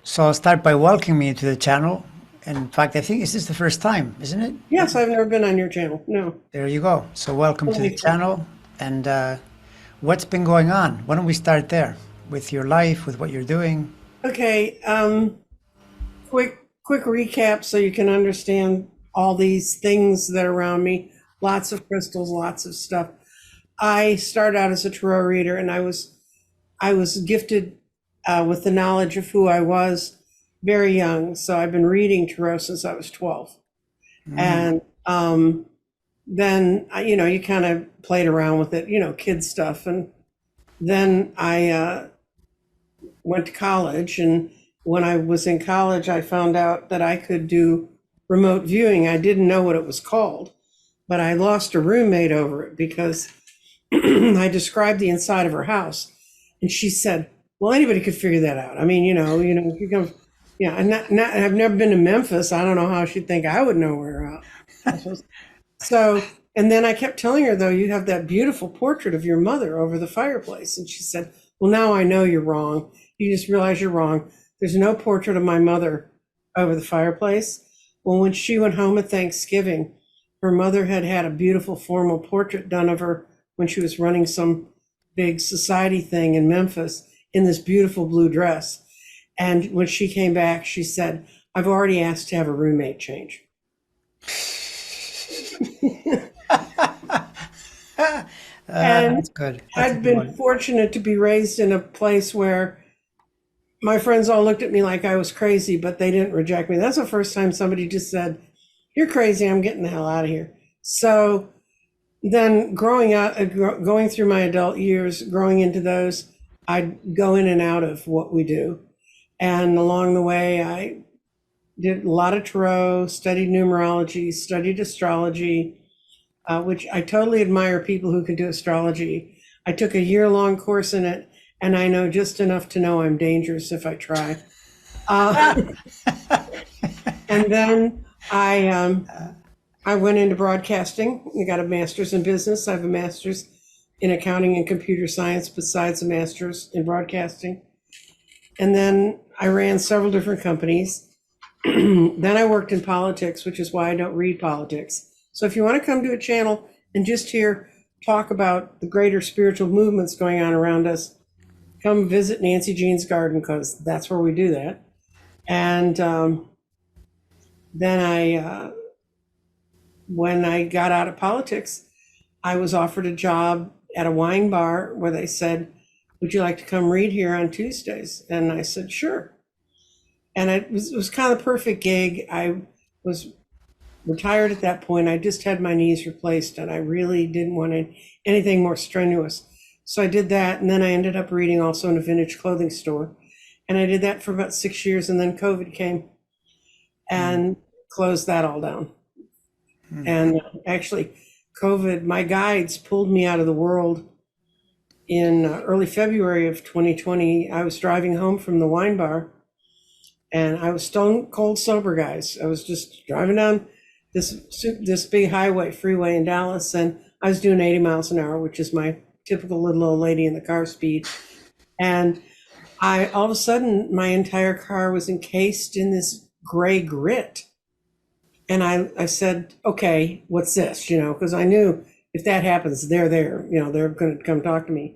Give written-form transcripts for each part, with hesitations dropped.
So I'll start by welcoming you to the channel. In fact, I think this is the first time, isn't it? Yes, I've never been on your channel. No. There you go. So welcome to the Only for- channel. And what's been going on? Why don't we start there with your life, with what you're doing? Okay, quick recap so you can understand all these things that are around me. Lots of crystals, lots of stuff. I started out as a tarot reader, and I was gifted with the knowledge of who I was very young. So I've been reading tarot since I was 12, Mm, and then you kind of played around with it, kid stuff, and then I went to college. And when I was in college, I found out that I could do remote viewing. I didn't know what it was called, but I lost a roommate over it because I described the inside of her house, and she said, "Well, anybody could figure that out. I mean, if you go, yeah, I've never been to Memphis. I don't know how she'd think I would know where out." So, and then I kept telling her, though, you have that beautiful portrait of your mother over the fireplace. And she said, "Well, now I know you're wrong. You just realize you're wrong. There's no portrait of my mother over the fireplace." Well, when she went home at Thanksgiving, her mother had had a beautiful formal portrait done of her when she was running some big society thing in Memphis in this beautiful blue dress. And when she came back, she said, "I've already asked to have a roommate change." And that's good. That's a I'd good been one. fortunate to be raised in a place where my friends all looked at me like I was crazy, but they didn't reject me. That's the first time somebody just said, "You're crazy. I'm getting the hell out of here." So then growing up, going through my adult years, growing into those, I'd go in and out of what we do. And along the way, I did a lot of tarot, studied numerology, studied astrology, which I totally admire people who can do astrology. I took a year-long course in it, and I know just enough to know I'm dangerous if I try. Uh, and then I went into broadcasting. I got a master's in business. I have a master's in accounting and computer science, besides a master's in broadcasting. And then I ran several different companies. Then I worked in politics, which is why I don't read politics. So if you want to come to a channel and just hear talk about the greater spiritual movements going on around us, come visit Nancy Jean's garden, because that's where we do that. And then when I got out of politics, I was offered a job at a wine bar where they said, "Would you like to come read here on Tuesdays?" And I said, "Sure." And it was kind of the perfect gig. I was retired at that point. I just had my knees replaced, and I really didn't want anything more strenuous. So I did that, and then I ended up reading also in a vintage clothing store. And I did that for about 6 years, and then COVID came Mm, and closed that all down. mm. And actually, COVID, my guides pulled me out of the world in early February of 2020. I was driving home from the wine bar, and I was stone cold sober, guys. I was just driving down this big highway freeway in Dallas, and I was doing 80 miles an hour, which is my typical little old lady in the car speed. And I all of a sudden my entire car was encased in this gray grit. And I said, "Okay, what's this?" Because I knew if that happens, they're there, they're going to come talk to me.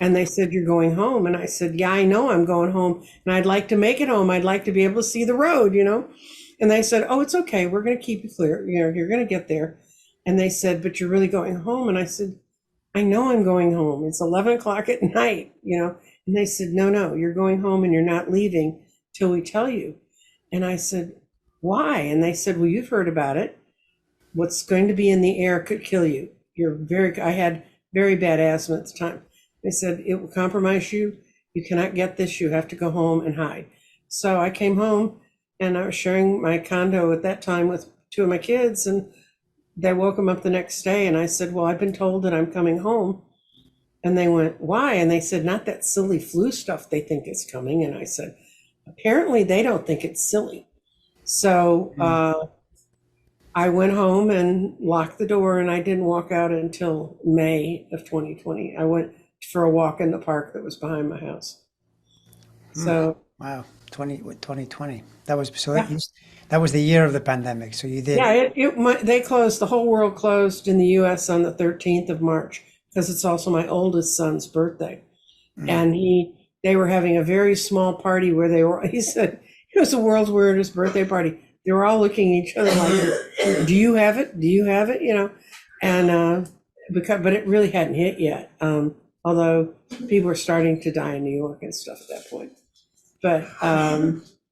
And they said, "You're going home." And I said, "Yeah, I know I'm going home. And I'd like to make it home. I'd like to be able to see the road. And they said, "Oh, it's okay. We're going to keep you clear. You're going to get there." And they said, "But you're really going home." And I said, "I know I'm going home. It's 11 o'clock at night. And they said, "No, no, you're going home and you're not leaving till we tell you." And I said, "Why?" And they said, "Well, you've heard about it. What's going to be in the air could kill you. I had very bad asthma at the time." They said, "It will compromise you. You cannot get this. You have to go home and hide." So I came home, and I was sharing my condo at that time with two of my kids, and they woke them up the next day. And I said, "Well, I've been told that I'm coming home." And they went, "Why?" And they said, "Not that silly flu stuff they think is coming." And I said, "Apparently they don't think it's silly." So Mm. I went home and locked the door, and I didn't walk out until May of 2020. I went for a walk in the park that was behind my house. Mm. So Wow. 2020. That was so Yeah. that was the year of the pandemic. So you did. Yeah, they closed, the whole world closed in the US on the 13th of March because it's also my oldest son's birthday. Mm. And they were having a very small party where he said it was the world's weirdest birthday party. They were all looking at each other like, do you have it? Do you have it? And but it really hadn't hit yet. Although people were starting to die in New York and stuff at that point. But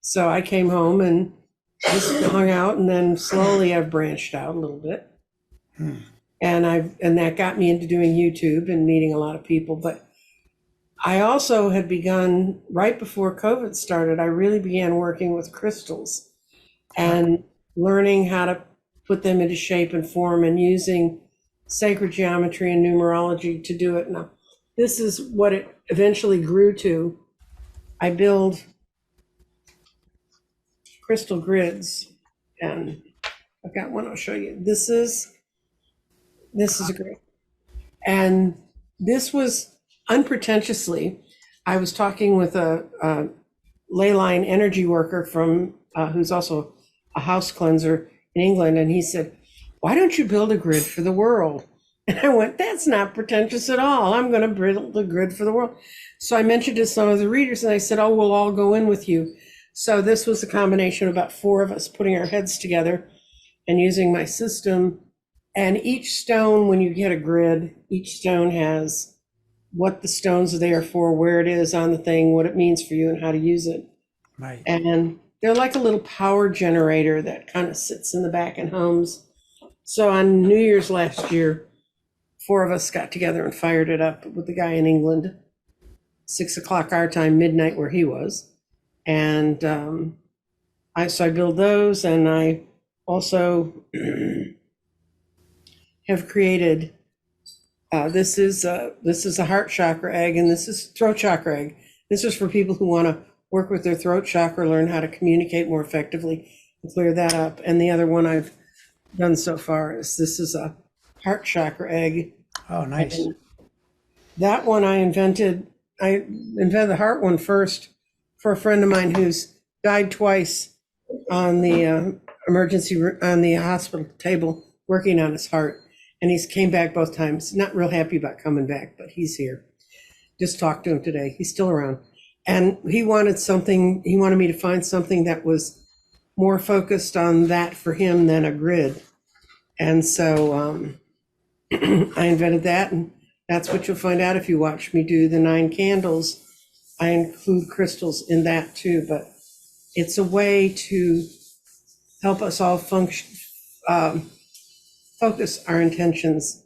so I came home and just hung out, and then slowly I've branched out a little bit. Hmm. And that got me into doing YouTube and meeting a lot of people. But I also had begun right before COVID started. I really began working with crystals and learning how to put them into shape and form and using sacred geometry and numerology to do it. Now, this is what it eventually grew to. I build crystal grids, and I've got one I'll show you. This is a grid. And this was unpretentiously, I was talking with a ley line energy worker from who's also a house cleanser in England, and he said, "Why don't you build a grid for the world?" And I went, "That's not pretentious at all. I'm going to build a grid for the world." So I mentioned to some of the readers, and I said, "Oh, we'll all go in with you." So this was a combination of about 4 of us putting our heads together and using my system. And each stone, when you get a grid, each stone has what the stones are there for, where it is on the thing, what it means for you, and how to use it. Right. And they're like a little power generator that kind of sits in the back and hums. So on New Year's last year, 4 of us got together and fired it up with the guy in England, 6 o'clock our time, midnight where he was. And I build those, and I also have created. This is a heart chakra egg, and this is throat chakra egg. This is for people who want to work with their throat chakra, learn how to communicate more effectively, and clear that up. And the other one I've done so far is this is a heart chakra egg. Oh, nice. And that one I invented the heart one first for a friend of mine who's died twice on the on the hospital table working on his heart. And he's came back both times. Not real happy about coming back, but he's here. Just talked to him today. He's still around. And he wanted me to find something that was more focused on that for him than a grid. And so I invented that, and that's what you'll find out if you watch me do the 9 candles. I include crystals in that too, but it's a way to help us all function, focus our intentions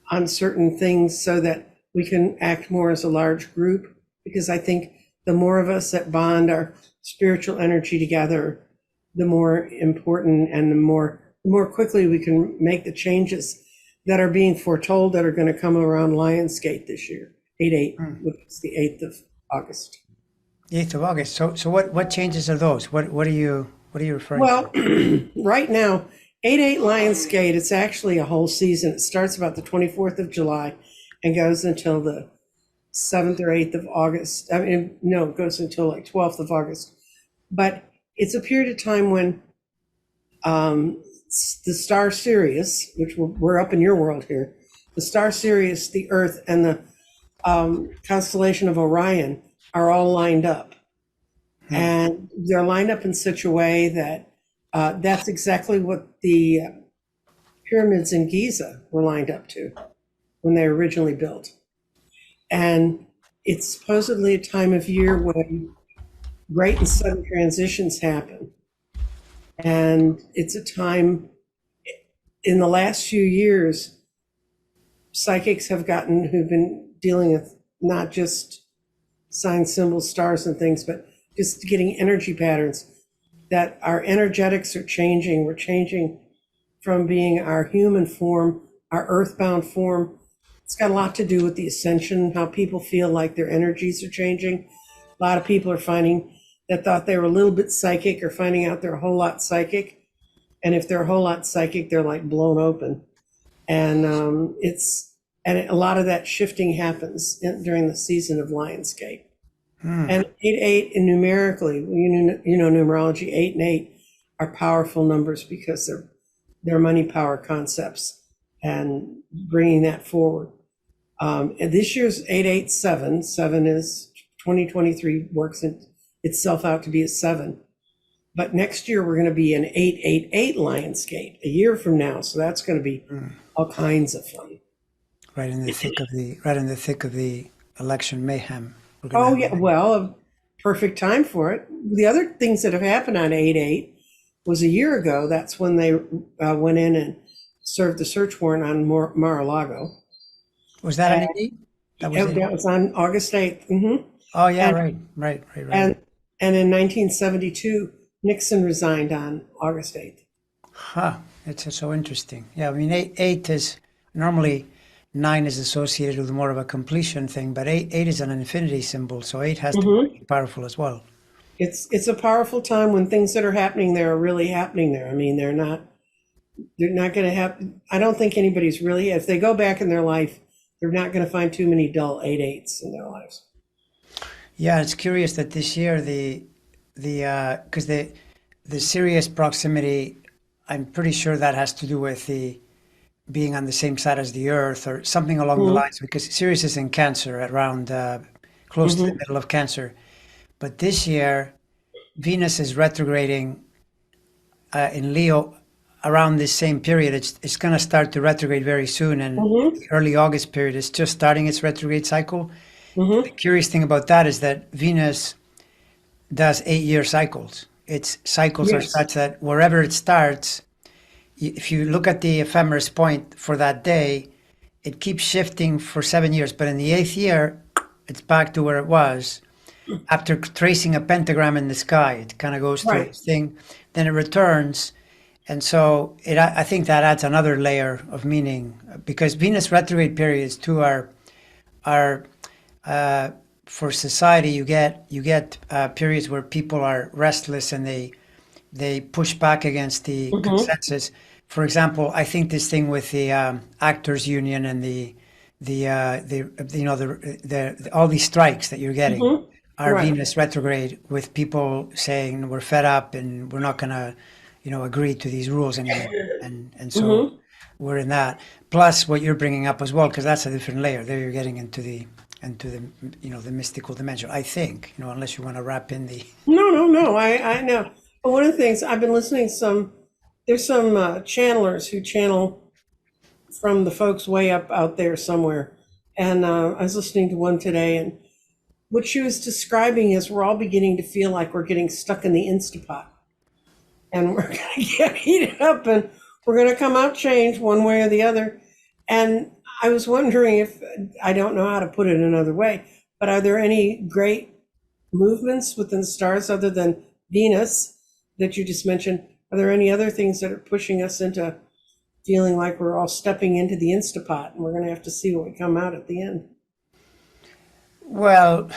on certain things so that we can act more as a large group. Because I think the more of us that bond our spiritual energy together, the more important and the more quickly we can make the changes that are being foretold that are going to come around Lionsgate this year, 8/8, which is the 8th of August. 8th of August. So what changes are those? What are you referring Well, to? right now, 8/8 Lionsgate, it's actually a whole season. It starts about the 24th of July and goes until the 7th or 8th of August. I mean, no, it goes until like 12th of August. But it's a period of time when the star Sirius, which we're up in your world here, the star Sirius, the Earth, and the constellation of Orion are all lined up. And they're lined up in such a way that that's exactly what the pyramids in Giza were lined up to when they were originally built. And it's supposedly a time of year when great and sudden transitions happen. And it's a time, in the last few years, psychics who've been dealing with not just signs, symbols, stars, and things, but just getting energy patterns, that our energetics are changing. We're changing from being our human form, our earthbound form. It's got a lot to do with the ascension, how people feel like their energies are changing. A lot of people are finding that thought they were a little bit psychic or finding out they're a whole lot psychic. And if they're a whole lot psychic, they're like blown open. And a lot of that shifting happens during the season of Lionsgate. And 8 and numerically, you know numerology, 8 and 8 are powerful numbers because they're money power concepts and bringing that forward. And this year's 887, 7 is 2023 works itself out to be a 7. But next year we're going to be in 888 Lionsgate a year from now. So that's going to be all kinds of fun. Right in the thick of the election mayhem. We're Oh, gonna yeah. Well, a perfect time for it. The other things that have happened on 8/8 was a year ago. That's when they went in and served the search warrant on Mar-a-Lago. was that an And 88? That was it. that was on August 8th. Oh yeah, And, right. and, and in 1972, Nixon resigned on August 8th. Huh. It's so interesting. Yeah, I mean eight is normally 9 is associated with more of a completion thing, but eight is an infinity symbol, so 8 has to be powerful as well. It's a powerful time when things that are happening there are really happening there. I mean, they're not going to happen. I don't think anybody's really, if they go back in their life, they're not going to find too many dull 8/8s in their lives. Yeah, it's curious that this year because the serious proximity, I'm pretty sure that has to do with the being on the same side as the Earth or something along the lines. Because Sirius is in Cancer, around close to the middle of Cancer, but this year Venus is retrograding in Leo around this same period. It's going to start to retrograde very soon, and the early August period is just starting its retrograde cycle. The curious thing about that is that Venus does 8-year cycles. Its cycles are Yes. such that wherever it starts, if you look at the ephemeris point for that day, it keeps shifting for 7 years. But in the 8th year, it's back to where it was. After tracing a pentagram in the sky, it kind of goes through Right. this thing, then it returns. And so I think that adds another layer of meaning because Venus retrograde periods too are for society. You get periods where people are restless and they push back against the consensus. For example, I think this thing with the actors union and the all these strikes that you're getting are Right. Venus retrograde, with people saying we're fed up and we're not going to agree to these rules anymore, and so we're in that. Plus what you're bringing up as well, because that's a different layer there. You're getting into the the mystical dimension, I think, unless you want to wrap in the No. I know. But one of the things I've been listening there's some channelers who channel from the folks way up out there somewhere. And I was listening to one today, and what she was describing is we're all beginning to feel like we're getting stuck in the Instapot. And we're going to get heated up and we're going to come out changed one way or the other. And I was wondering if, I don't know how to put it another way, but are there any great movements within the stars other than Venus that you just mentioned? Are there any other things that are pushing us into feeling like we're all stepping into the Instapot and we're going to have to see what we come out at the end? well,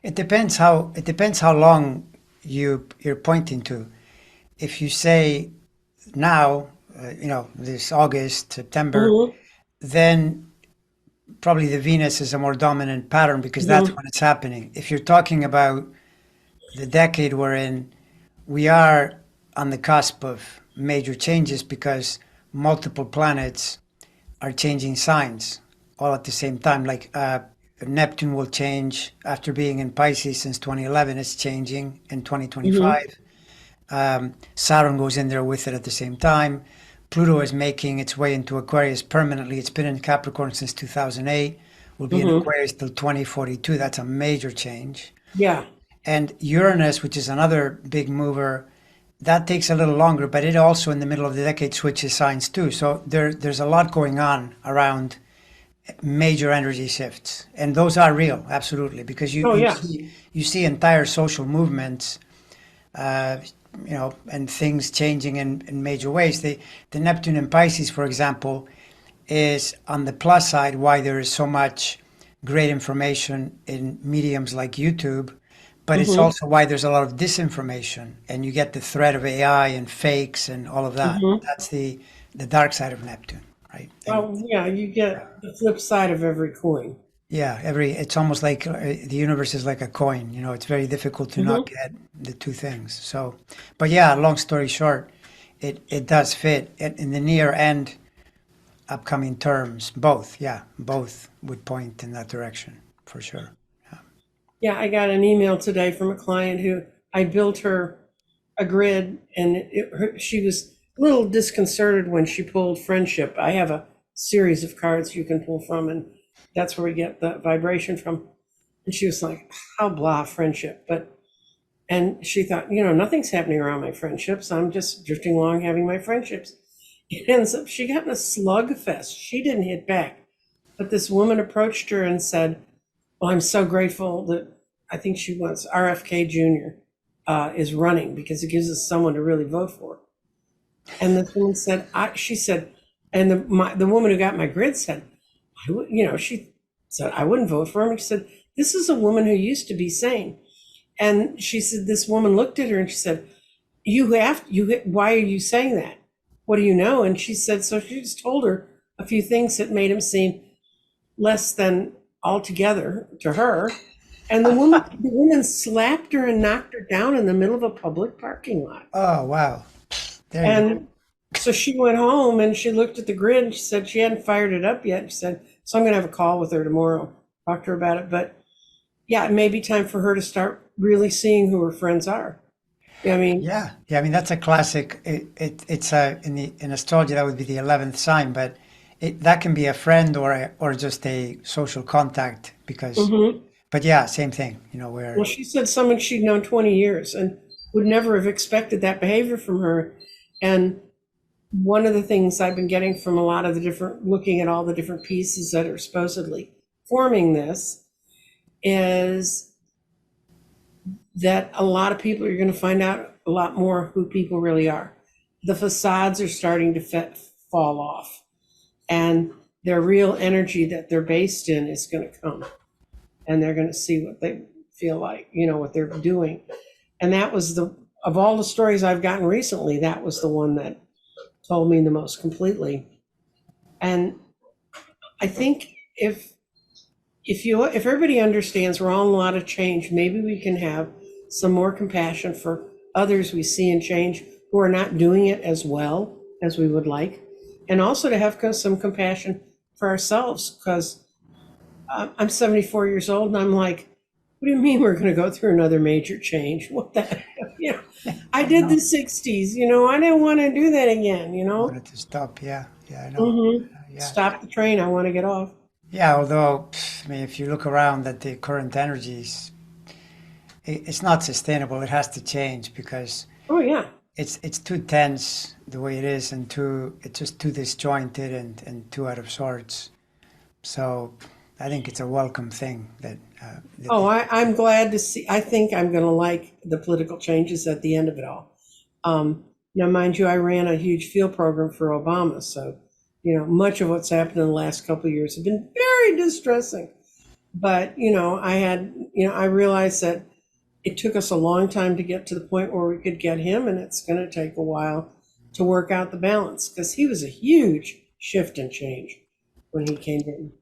it depends how long you're pointing to. If you say now, this August, September, then probably the Venus is a more dominant pattern because that's when it's happening. If you're talking about the decade we're in, we are on the cusp of major changes because multiple planets are changing signs all at the same time. Like Neptune will change after being in Pisces since 2011. It's changing in 2025. Saturn goes in there with it at the same time. Pluto is making its way into Aquarius permanently. It's been in Capricorn since 2008. Will be in Aquarius till 2042. That's a major change. Yeah. And Uranus, which is another big mover, that takes a little longer, but it also in the middle of the decade switches signs too. So there's a lot going on around major energy shifts, and those are real, absolutely, because Oh, you yeah. see, you see entire social movements, uh, and things changing in major ways. The Neptune in Pisces, for example, is on the plus side why there is so much great information in mediums like YouTube, but it's also why there's a lot of disinformation, and you get the threat of AI and fakes and all of that. That's the dark side of Neptune, right? And Oh, yeah, you get the flip side of every coin. Yeah, it's almost like the universe is like a coin. It's very difficult to not Hmm. get the two things. So, but yeah, long story short, it does fit in the near and upcoming terms. Both, yeah, both would point in that direction for sure. Yeah, I got an email today from a client who I built her a grid, and she was a little disconcerted when she pulled friendship. I have a series of cards you can pull from, and that's where we get the vibration from. And she was like, "How blah friendship?" And she thought, nothing's happening around my friendships. I'm just drifting along having my friendships. It ends up she got in a slugfest. She didn't hit back, but this woman approached her and said, "Well, I'm so grateful that I think she wants RFK Jr. Is running because it gives us someone to really vote for." And this woman said, she said, and the woman who got my grid said, she said, "I wouldn't vote for him." She said, "This is a woman who used to be sane." And she said, this woman looked at her and she said, why are you saying that? What do you know? And she said, so she just told her a few things that made him seem less than altogether to her. And the woman slapped her and knocked her down in the middle of a public parking lot. Oh, wow. There you go. And so she went home and she looked at the grid and she said she hadn't fired it up yet. She said, so I'm going to have a call with her tomorrow, talk to her about it. But yeah, it may be time for her to start really seeing who her friends are. I mean, Yeah, yeah. I mean, that's a classic. It's in astrology that would be the 11th sign, but that can be a friend or just a social contact because. mhm. But yeah, same thing. Well, Where she said someone she'd known 20 years and would never have expected that behavior from her. And one of the things I've been getting from a lot of the different, looking at all the different pieces that are supposedly forming this, is that a lot of people are going to find out a lot more who people really are. The facades are starting to fall off, and their real energy that they're based in is going to come, and they're going to see what they feel like, what they're doing. And that was of all the stories I've gotten recently, that was the one that told me the most completely. And I think if everybody understands we're all in a lot of change, maybe we can have some more compassion for others we see in change who are not doing it as well as we would like, and also to have some compassion for ourselves, because I'm 74 years old and I'm like, what do you mean we're going to go through another major change? What the, you know, I I did the know. 60s, I didn't want to do that again. Wanted to stop. Yeah, yeah, I know. Mm-hmm. Yeah, Stop the train. I want to get off. yeah. Although, I mean, if you look around at the current energies, it's not sustainable. It has to change because Oh, yeah. it's too tense the way it is, and it's just too disjointed and too out of sorts. So I think it's a welcome thing that Oh, I'm glad to see. I think I'm going to like the political changes at the end of it all. Now, mind you, I ran a huge field program for Obama. So, much of what's happened in the last couple of years have been very distressing. But, I realized that it took us a long time to get to the point where we could get him, and it's going to take a while to work out the balance because he was a huge shift and change when he came in.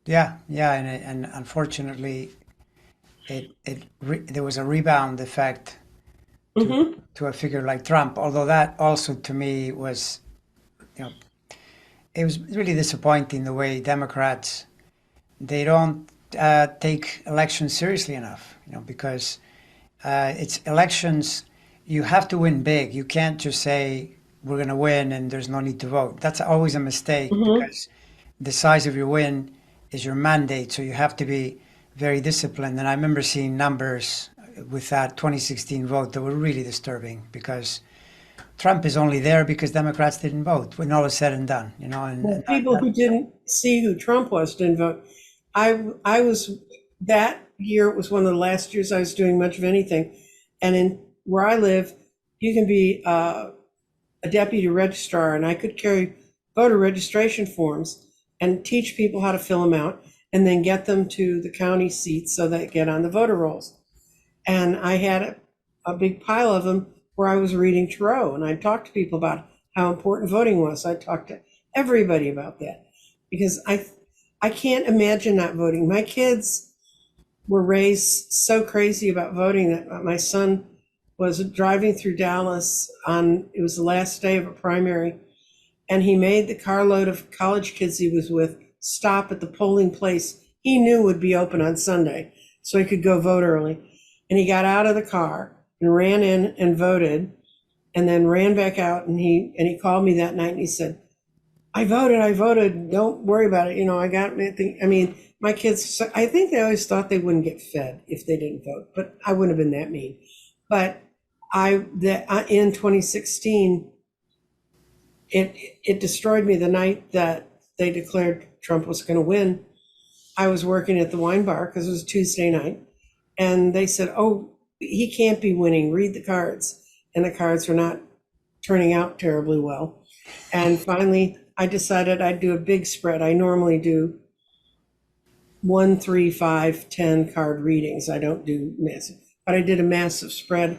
yeah, yeah, and unfortunately, there was a rebound effect to Hmm. to a figure like Trump. Although that also to me was, you know, it was really disappointing the way Democrats they don't take elections seriously enough. Because it's elections. You have to win big. You can't just say we're going to win and there's no need to vote. That's always a mistake Hmm. because the size of your win is your mandate. So you have to be very disciplined. And I remember seeing numbers with that 2016 vote that were really disturbing because Trump is only there because Democrats didn't vote when all is said and done. Well, people who didn't see who Trump was didn't vote. I was that year. It was one of the last years I was doing much of anything, and in where I live, you can be a deputy registrar, and I could carry voter registration forms and teach people how to fill them out, and then get them to the county seats so they get on the voter rolls. And I had a big pile of them where I was reading Tarot, and I talked to people about how important voting was. I talked to everybody about that because I can't imagine not voting. My kids were raised so crazy about voting that my son was driving through Dallas on, it was the last day of a primary, and he made the carload of college kids he was with stop at the polling place he knew would be open on Sunday so he could go vote early. And he got out of the car and ran in and voted, and then ran back out, and he called me that night and he said, I voted. Don't worry about it. I got I mean, my kids, I think they always thought they wouldn't get fed if they didn't vote, but I wouldn't have been that mean. But in 2016, it destroyed me the night that they declared Trump was going to win. I was working at the wine bar because it was a Tuesday night, and they said, "Oh, he can't be winning. Read the cards," and the cards were not turning out terribly well. And finally, I decided I'd do a big spread. I normally do 1, 3, 5, 10 card readings. I don't do massive, but I did a massive spread.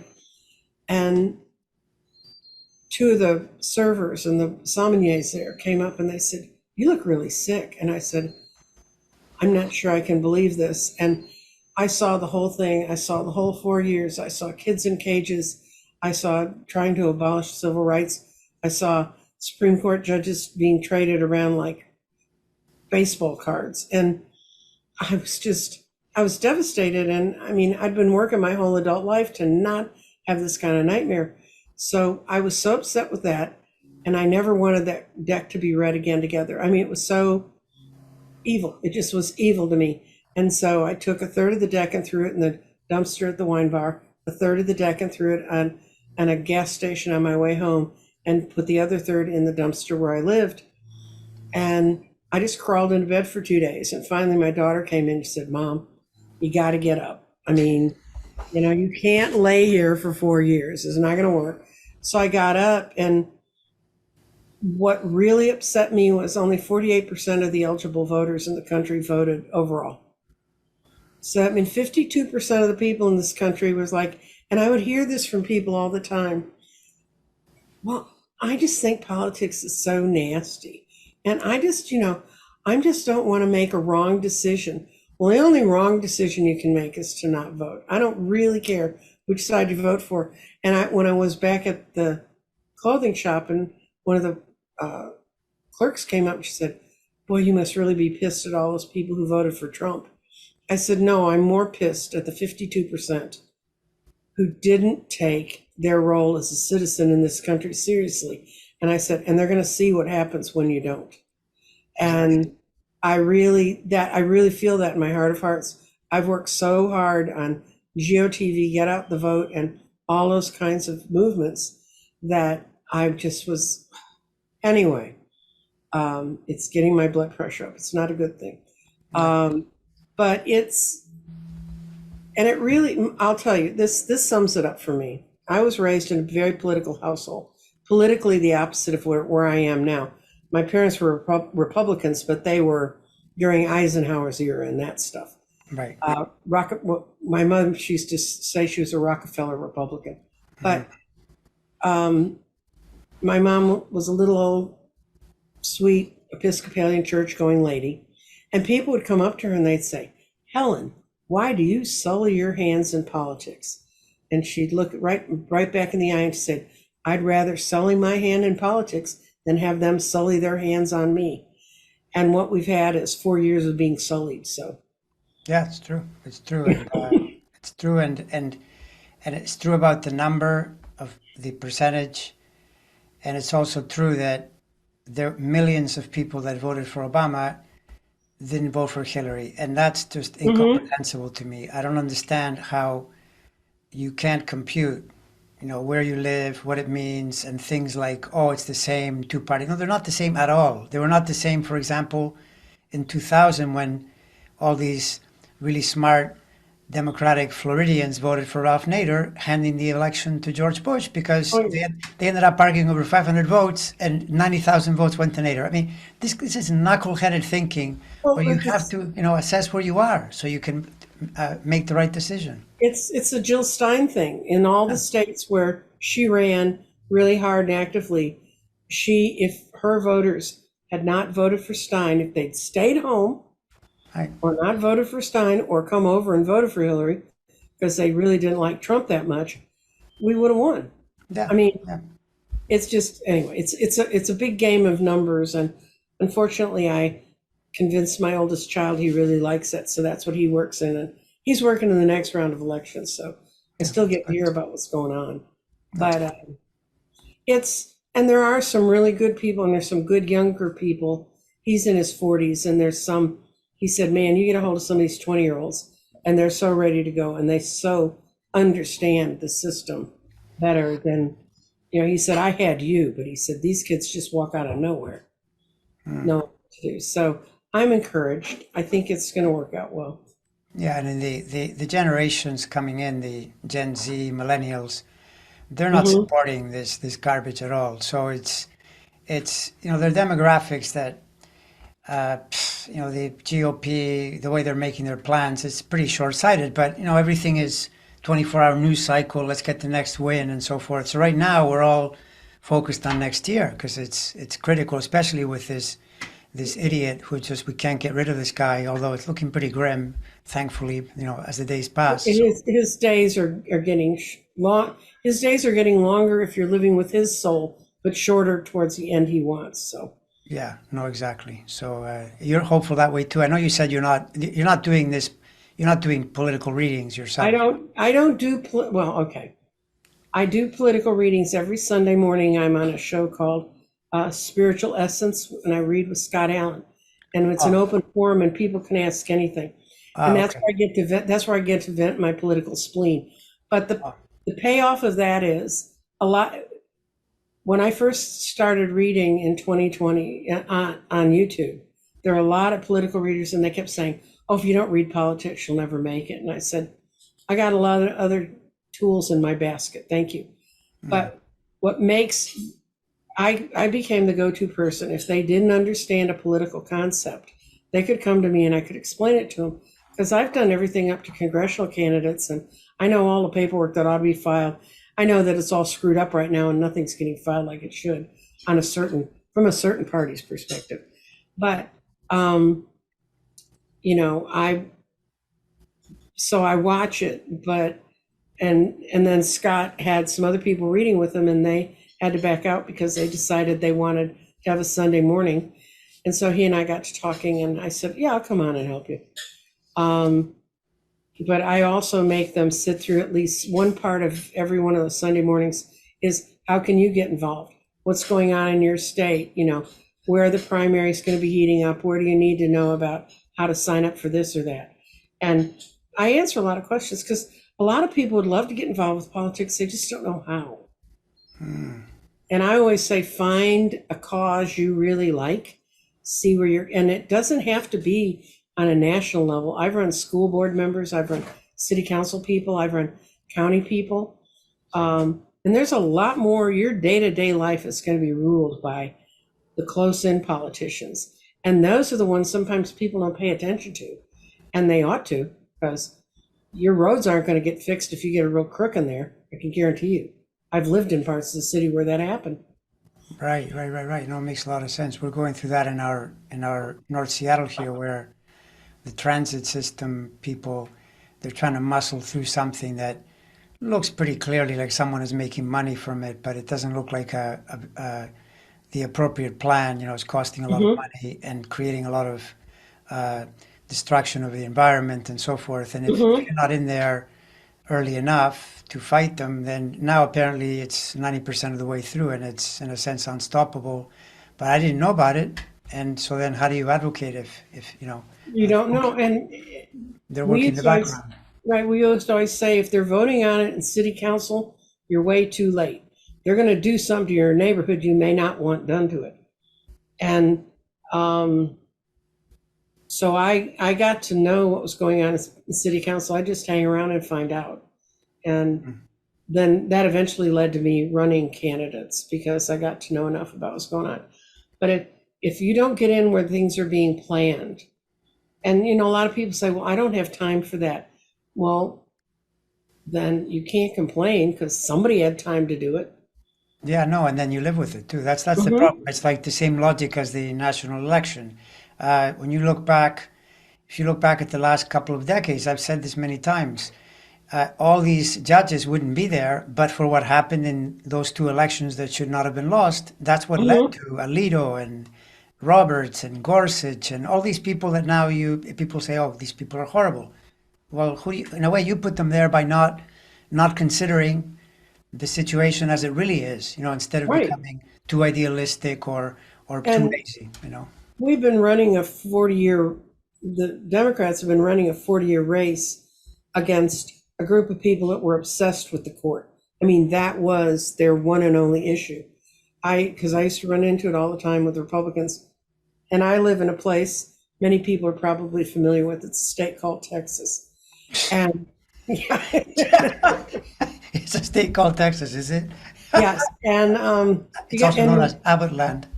And two of the servers and the sommeliers there came up and they said, "You look really sick." And I said, "I'm not sure I can believe this." And I saw the whole thing. I saw the whole 4 years. I saw kids in cages. I saw trying to abolish civil rights. I saw Supreme Court judges being traded around like baseball cards. And I was devastated. And I mean, I'd been working my whole adult life to not have this kind of nightmare. So I was so upset with that. And I never wanted that deck to be read again together. I mean, it was so evil. It just was evil to me. And so I took a third of the deck and threw it in the dumpster at the wine bar, a third of the deck and threw it on a gas station on my way home, and put the other third in the dumpster where I lived. And I just crawled into bed for 2 days. And finally my daughter came in and said, "Mom, you got to get up. I mean, you can't lay here for 4 years. It's not going to work." So I got up, and what really upset me was only 48% of the eligible voters in the country voted overall. So, I mean, 52% of the people in this country was like, and I would hear this from people all the time, "Well, I just think politics is so nasty. And I just don't want to make a wrong decision." Well, the only wrong decision you can make is to not vote. I don't really care which side you vote for. And when I was back at the clothing shop, and one of the clerks came up and she said, "Boy, you must really be pissed at all those people who voted for Trump." I said, "No, I'm more pissed at the 52% who didn't take their role as a citizen in this country seriously." And I said, "And they're going to see what happens when you don't." And I really feel that in my heart of hearts. I've worked so hard on GOTV, Get Out the Vote, and all those kinds of movements that I just was, anyway, it's getting my blood pressure up. It's not a good thing. But it really, I'll tell you, this sums it up for me. I was raised in a very political household, politically the opposite of where I am now. My parents were Republicans, but they were during Eisenhower's era and that stuff. Right. My mother, she used to say she was a Rockefeller Republican. But my mom was a little old, sweet Episcopalian church-going lady. And people would come up to her and they'd say, "Helen, why do you sully your hands in politics?" And she'd look right back in the eye and say, "I'd rather sully my hand in politics than have them sully their hands on me." And what we've had is 4 years of being sullied. So yeah, it's true. It's true. And it's true. And it's true about the number of the percentage. And it's also true that there are millions of people that voted for Obama didn't vote for Hillary. And that's just incomprehensible to me. I don't understand how you can't compute, where you live, what it means, and things like, oh, it's the same two-party. No, they're not the same at all. They were not the same, for example, in 2000 when all these really smart Democratic Floridians voted for Ralph Nader, handing the election to George Bush because they ended up arguing over 500 votes and 90,000 votes went to Nader. I mean, this is knuckle-headed thinking where you have to, assess where you are so you can make the right decision. It's a Jill Stein thing. In all the states where she ran really hard and actively, if her voters had not voted for Stein, if they'd stayed home I, or not voted for Stein or come over and voted for Hillary because they really didn't like Trump that much, we would have won. yeah, I mean, yeah, it's just anyway. It's a big game of numbers, and unfortunately, I convinced my oldest child he really likes it, so that's what he works in, and he's working in the next round of elections. So I yeah. still That's get to good. hear about what's going on, That's but it's and there are some really good people, and there's some good younger people. He's in his 40s, and there's some. He said, "Man, you get a hold of some of these 20-year-olds, and they're so ready to go, and they so understand the system better than." He said, I had you, but he said, these kids just walk out of nowhere, mm. know what to do. So I'm encouraged. I think it's going to work out well. Yeah, and then the generations coming in, the Gen Z, millennials, they're not Hmm. supporting this garbage at all. So it's their demographics that the GOP, the way they're making their plans, it's pretty short-sighted. But everything is 24-hour news cycle. Let's get the next win and so forth. So right now we're all focused on next year because it's critical, especially with this idiot who just we can't get rid of this guy. Although it's looking pretty grim, thankfully, as the days pass. So His days are getting long. His days are getting longer if you're living with his soul, but shorter towards the end he wants. So yeah, no, exactly. So you're hopeful that way too. I know you said you're not doing this. You're not doing political readings yourself. I don't do, well, okay. I do political readings every Sunday morning. I'm on a show called Spiritual Essence, and I read with Scott Allen, and it's an Oh, open forum, and people can ask anything, and that's okay. where I get to vent. That's where I get to vent my political spleen. But Oh, the payoff of that is a lot. When I first started reading in 2020 on YouTube, there are a lot of political readers, and they kept saying, "Oh, if you don't read politics, you'll never make it." And I said, "I got a lot of other tools in my basket. Thank you." mm, But what makes I became the go-to person. If they didn't understand a political concept, they could come to me and I could explain it to them because I've done everything up to congressional candidates and I know all the paperwork that ought to be filed. I know that it's all screwed up right now and nothing's getting filed like it should on a certain from a certain party's perspective. But um, I so I watch it, but and then Scott had some other people reading with him, and they had to back out because they decided they wanted to have a Sunday morning. And so he and I got to talking, and I said, "Yeah, I'll come on and help you." Um, but I also make them sit through at least one part of every one of those Sunday mornings is how can you get involved? What's going on in your state? Where are the primaries going to be heating up? Where do you need to know about how to sign up for this or that? And I answer a lot of questions because a lot of people would love to get involved with politics. They just don't know how. mm. And I always say, find a cause you really like, see where and it doesn't have to be on a national level. I've run school board members, I've run city council people, I've run county people. And there's a lot more, your day to day life is going to be ruled by the close in politicians. And those are the ones sometimes people don't pay attention to. And they ought to, because your roads aren't going to get fixed if you get a real crook in there. I can guarantee you. I've lived in parts of the city where that happened. Right, right, right, right. No, it makes a lot of sense. We're going through that in our North Seattle here, where the transit system people they're trying to muscle through something that looks pretty clearly like someone is making money from it, but it doesn't look like the appropriate plan. It's costing a lot of Hmm. money and creating a lot of uh, destruction of the environment and so forth. And if Hmm. you're not in there early enough to fight them, then now apparently it's 90% of the way through and it's in a sense unstoppable. But I didn't know about it. And so then how do you advocate if You don't know. And they're we working in the used to always, background? right, we used to always say if they're voting on it in city council, you're way too late. They're going to do something to your neighborhood you may not want done to it. And um, so I got to know what was going on in city council. I just hang around and find out. And Mm. then that eventually led to me running candidates because I got to know enough about what's going on. But if you don't get in where things are being planned, and a lot of people say, "Well, I don't have time for that." Well, then you can't complain because somebody had time to do it. Yeah, no, and then you live with it too. That's the Hmm. problem. It's like the same logic as the national election. When you look back, if you look back at the last couple of decades, I've said this many times, all these judges wouldn't be there, but for what happened in those two elections that should not have been lost. That's what led Hmm. to Alito and Roberts and Gorsuch and all these people that now people say, oh, these people are horrible. Well, in a way, you put them there by not considering the situation as it really is, instead of Right. becoming too idealistic or too And lazy. we've been running a 40-year, the Democrats have been running a 40-year race against a group of people that were obsessed with the court. I mean, that was their one and only issue. Because I used to run into it all the time with Republicans. And I live in a place many people are probably familiar with. It's a state called Texas. And yeah, It's a state called Texas, is it? yes. And It's also known and as Abbott Land.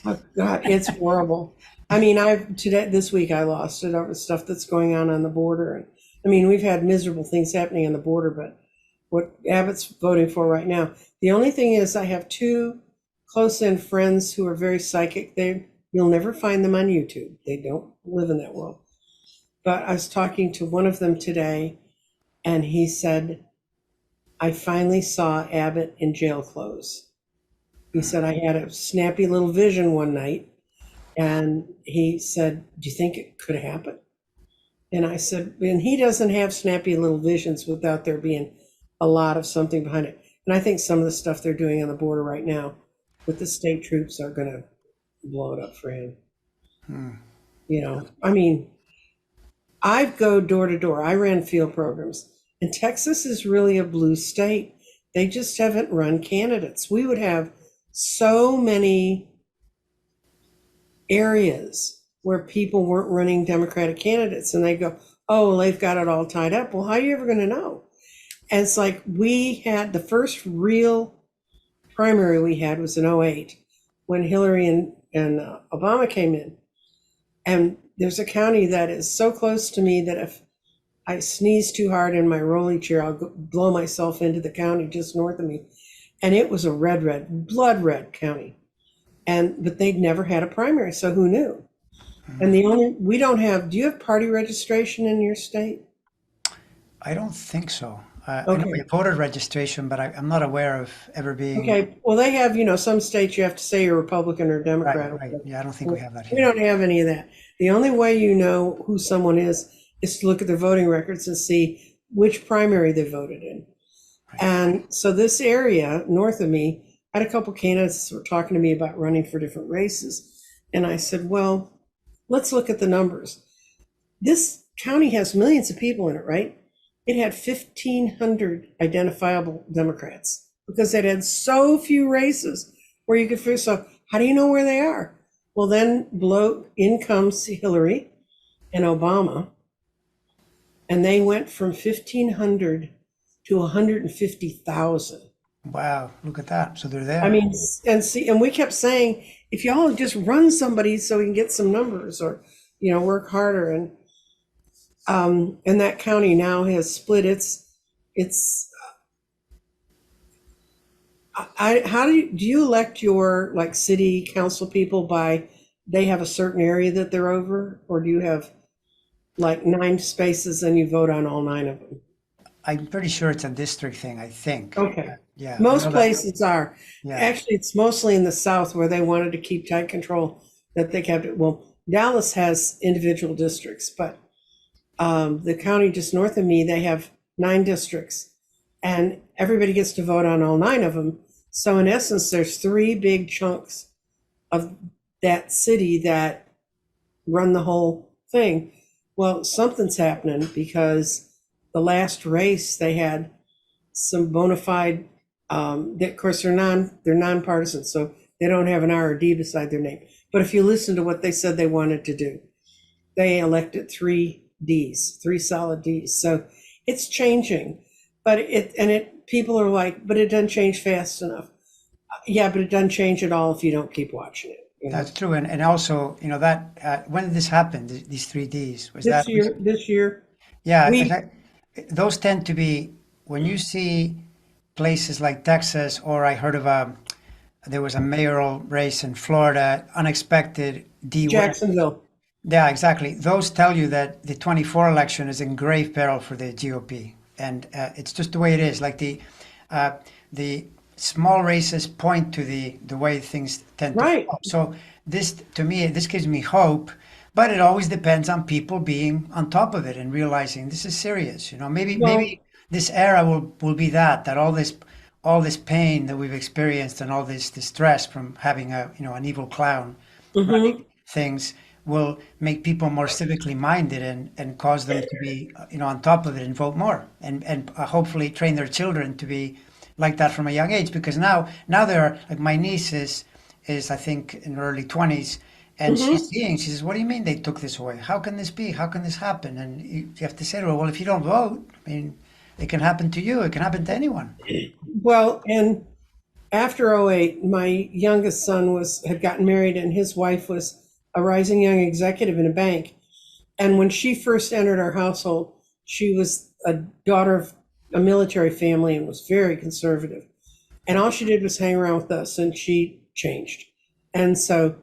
oh God, it's horrible. I mean, this week I lost it over stuff that's going on the border. And I mean, we've had miserable things happening on the border, but what Abbott's voting for right now. The only thing is, I have two close-in friends who are very psychic. You'll never find them on YouTube. They don't live in that world. But I was talking to one of them today, and he said, I finally saw Abbott in jail clothes. He said, I had a snappy little vision one night, and he said, do you think it could happen? And I said, and he doesn't have snappy little visions without there being a lot of something behind it. And I think some of the stuff they're doing on the border right now with the state troops are going to blow it up for him. I mean, I go door to door. I ran field programs, and Texas is really a blue state. They just haven't run candidates. We would have so many areas where people weren't running Democratic candidates, and they go, oh, they've got it all tied up. Well, how are you ever going to know? And it's like we had the first real primary we had was in '08 when Hillary and Obama came in. And there's a county that is so close to me that if I sneeze too hard in my rolly chair, I'll blow myself into the county just north of me. And it was a blood red county. But they'd never had a primary, so who knew? And we don't have, do you have party registration in your state? I don't think so. I know we Okay. have voter registration, but I'm not aware of ever being. Okay. Well, they have, some states you have to say you're Republican or Right, Democrat or right. whatever. Yeah, I don't think we have that We here. don't have any of that. The only way you know who someone is to look at their voting records and see which primary they voted in. Right. And so this area north of me had a couple candidates who were talking to me about running for different races. And I said, well, let's look at the numbers. This county has millions of people in it, right? It had 1,500 identifiable Democrats because it had so few races where you could figure. So how do you know where they are? Well, then in comes Hillary and Obama, and they went from 1,500 to 150,000. Wow, look at that. So they're I there. mean, and we kept saying, if y'all just run somebody so we can get some numbers, or work harder. And that county now has split its. How do you elect your like city council people by they have a certain area that they're over, or do you have like 9 spaces and you vote on all 9 of them? I'm pretty sure it's a district thing, I think. Okay. Yeah, I Most know that. places are. Yeah. Actually, it's mostly in the South where they wanted to keep tight control that they kept it. Well, Dallas has individual districts, but the county just north of me, they have 9 districts, and everybody gets to vote on all 9 of them. So in essence, there's 3 big chunks of that city that run the whole thing. Well, something's happening because the last race they had some bona fide. Of course, they're nonpartisan, so they don't have an R or D beside their name. But if you listen to what they said they wanted to do, they elected 3 solid Ds. So it's changing, but people are like, but it doesn't change fast enough. Yeah, but it doesn't change at all if you don't keep watching it. That's true. And also, that when did this happen? These 3Ds? Was that This year, Yeah, we those tend to be when you see places like Texas, or I heard of there was a mayoral race in Florida, unexpected D win. Jacksonville. Yeah, exactly. Those tell you that the 24 election is in grave peril for the GOP, and it's just the way it is. Like the small races point to the way things tend to Right. fall. So this, to me, this gives me hope, but it always depends on people being on top of it and realizing this is serious. You know, maybe Well, this era will be that all this pain that we've experienced and all this distress from having an evil clown running hmm things will make people more civically minded and cause them to be on top of it and vote more and hopefully train their children to be like that from a young age, because now they're like my niece is I think in her early 20s, and hmm she says, what do you mean they took this away? How can this be? How can this happen? And you have to say to her, well, if you don't vote, I mean, it can happen to you, it can happen to anyone. Well, and after '08, my youngest son had gotten married, and his wife was a rising young executive in a bank. And when she first entered our household, she was a daughter of a military family and was very conservative. And all she did was hang around with us, and she changed. And so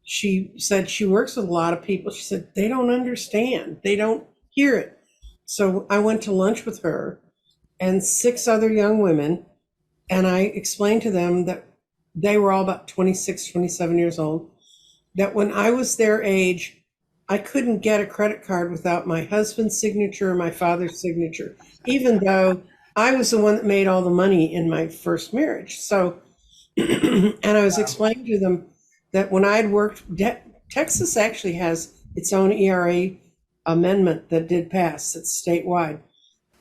she said she works with a lot of people. She said they don't understand, they don't hear it. So I went to lunch with her and six other young women, and I explained to them that they were all about 26, 27 years old, that when I was their age, I couldn't get a credit card without my husband's signature or my father's signature, even though I was the one that made all the money in my first marriage. So, and I was explaining to them that when I'd worked, Texas actually has its own ERA amendment that did pass, it's statewide.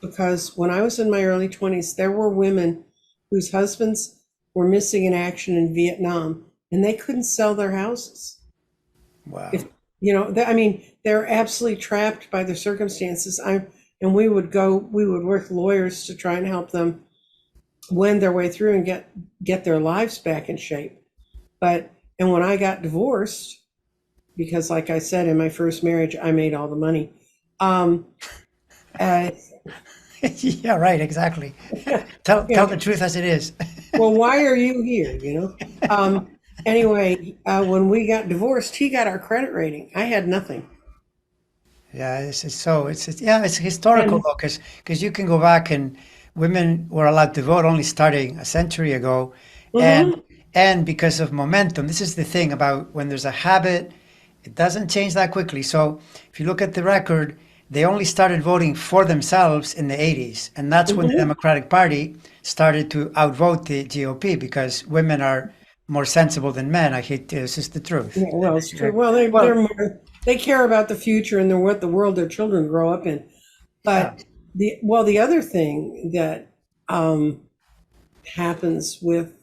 Because when I was in my early 20s, there were women whose husbands were missing in action in Vietnam and they couldn't sell their houses. If Wow. I mean, they're absolutely trapped by their circumstances. And we would work with lawyers to try and help them wend their way through and get their lives back in shape. And when I got divorced, because like I said, in my first marriage, I made all the money. Um, uh, Yeah, right, exactly. Tell the truth as it is. well, why are you here? Anyway, when we got divorced, he got our credit rating. I had nothing. Yeah, it's historical And though, because you can go back and women were allowed to vote only starting a century ago, and mhm, and because of momentum. This is the thing about when there's a habit, it doesn't change that quickly. So if you look at the record, they only started voting for themselves in the 80s, and that's when the mhm. Democratic Party started to outvote the GOP because women are more sensible than men. I hate this is the truth. Yeah, well, it's true. Like, Well, well, they care about the future and they're what the world their children grow up in. yeah. But the other thing that happens with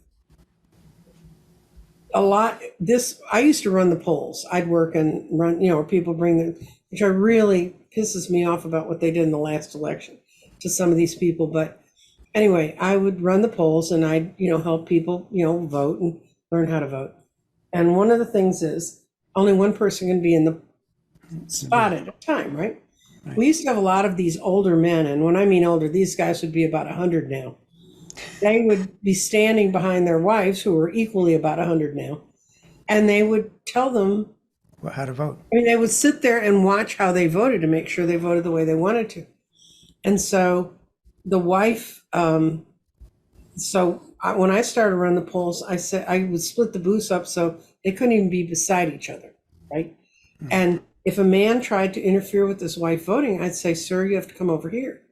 a lot this I used to run the polls. I'd work and run, where people bring the which I really pisses me off about what they did in the last election to some of these people. But anyway, I would run the polls and I'd, help people, vote and learn how to vote. And one of the things is only one person can be in the The spot booth. at a time, right? Right. We used to have a lot of these older men, and when I mean older, these guys would be about 100 now. They would be standing behind their wives, who were equally about 100 now, and they would tell them, Well, how to vote. I mean, they would sit there and watch how they voted to make sure they voted the way they wanted to. And so the wife, when I started running the polls, I said I would split the booths up so they couldn't even be beside each other, right? And if a man tried to interfere with his wife voting, I'd say, "Sir, you have to come over here."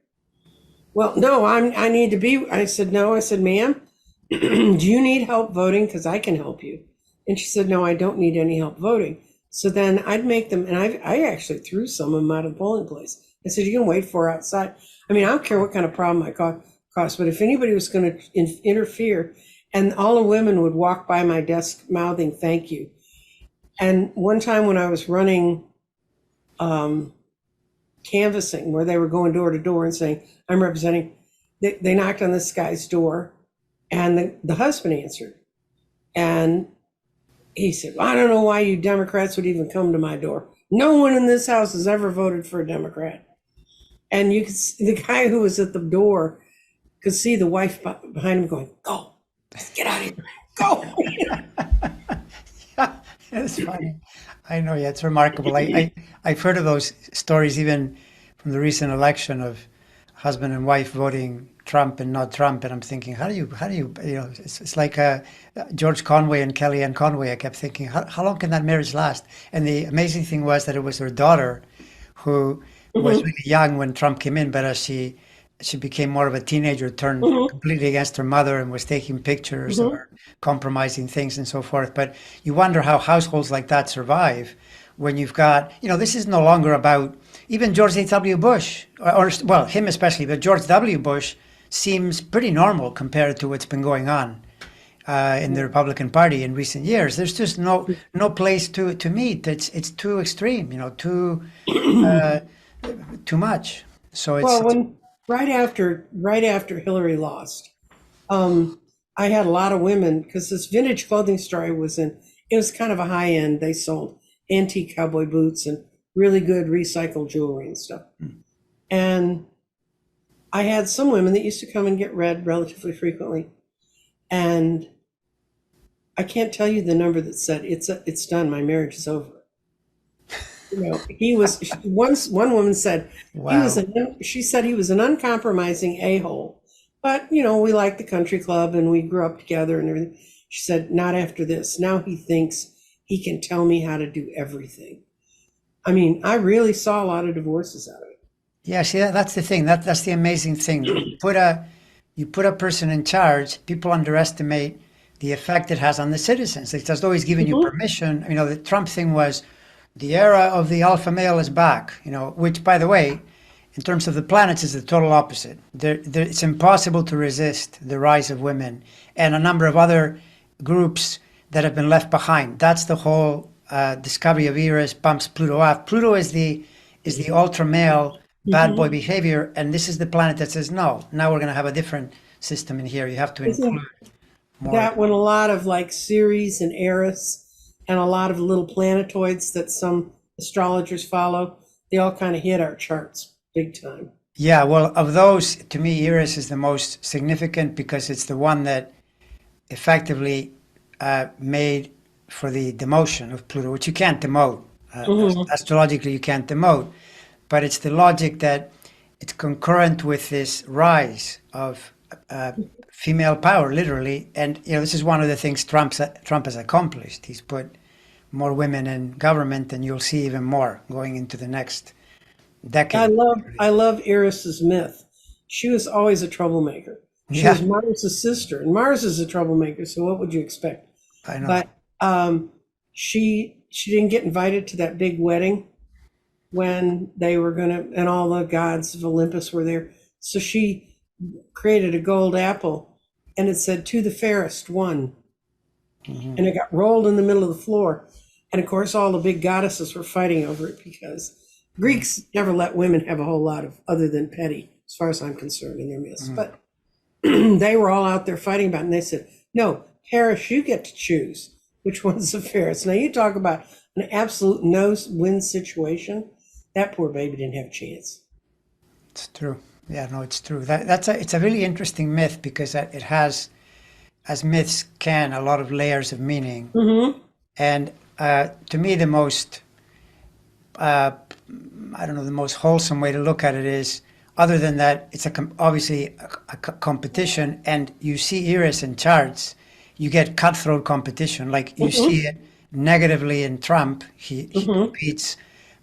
Well, no, I need to be. I said, "No." I said, "Ma'am, do you need help voting? Because I can help you." And she said, "No, I don't need any help voting." So then I'd make them, and I actually threw some of them out of the polling place. I said, "You can wait for her outside." I mean, I don't care what kind of problem I caused, but if anybody was going to interfere, and all the women would walk by my desk mouthing "Thank you." And one time when I was running um, canvassing, where they were going door to door and saying, "I'm representing," they knocked on this guy's door, and the husband answered. And he said, "Well, I don't know why you Democrats would even come to my door. No one in this house has ever voted for a Democrat." And you could see the guy who was at the door could see the wife behind him going, "Go, get out of here, go." It's funny. I know, yeah, it's remarkable. I've heard of those stories even from the recent election of husband and wife voting Trump and not Trump, and I'm thinking, you know, it's like George Conway and Kellyanne Conway. I kept thinking, how long can that marriage last? And the amazing thing was that it was her daughter who was Hmm. really young when Trump came in, but as she became more of a teenager, turned Hmm. completely against her mother and was taking pictures Hmm. or compromising things and so forth. But you wonder how households like that survive when you've got, you know, this is no longer about even George H.W. Bush, well, him especially, but George W. Bush seems pretty normal compared to what's been going on in the Republican Party in recent years. There's just no place to meet. It's too extreme, you know, uh, too much. So Well, it's when right after Hillary lost, um, I had a lot of women because this vintage clothing store I was in, it was kind of a high end. They sold antique cowboy boots and really good recycled jewelry and stuff. And I had some women that used to come and get read relatively frequently. And I can't tell you the number that said it's done. My marriage is over. You know, he was once one woman said he was wow. an she said he was an uncompromising a-hole. But we like the country club and we grew up together and everything. She said, not after this. Now he thinks he can tell me how to do everything. I mean, I really saw a lot of divorces out of Yeah, see that's the thing. That's the amazing thing. You put a person in charge, people underestimate the effect it has on the citizens. It's just always giving it. you Hmm. permission. You know, the Trump thing was the era of the alpha male is back, you know, which by the way, in terms of the planets is the total opposite. It's impossible to resist the rise of women and a number of other groups that have been left behind. That's the whole discovery of Eris bumps Pluto off. Pluto is the ultra male bad boy Hmm. behavior, and this is the planet that says no. Now we're going to have a different system in here. You have to include Isn't more. that when a lot of like Ceres and Eris and a lot of little planetoids that some astrologers follow, they all kind of hit our charts big time. Yeah, well, of those, to me, Eris is the most significant because it's the one that effectively made for the demotion of Pluto, which you can't demote. Hmm. Astrologically, you can't demote, but it's the logic that it's concurrent with this rise of uh, female power, literally. And you know, this is one of the things Trump has accomplished. He's put more women in government, and you'll see even more going into the next I decade. love I love Eris's myth. She was always a troublemaker. She Yeah, was Mars's sister, and Mars is a troublemaker. So what would you expect? I know. But she didn't get invited to that big wedding when they were gonna, and all the gods of Olympus were there. So she created a gold apple, and it said, "To the fairest one," Hmm. and it got rolled in the middle of the floor. And of course, all the big goddesses were fighting over it because Greeks never let women have a whole lot of other than petty, as far as I'm concerned, in their myths. Hmm. But they were all out there fighting about it. And they said, no, Paris, you get to choose which one's the fairest. Now, you talk about an absolute no win situation. That poor baby didn't have a chance. It's true. Yeah, no, it's true. It's a really interesting myth because it has, as myths can, a lot of layers of meaning. Mm-hmm. And to me, the most uh, I don't know, the most wholesome way to look at it is, other than that, it's obviously a competition, and you see Eris in charts, you get cutthroat competition. Like you see Mm-hmm. it negatively in Trump, he Mm-hmm. competes.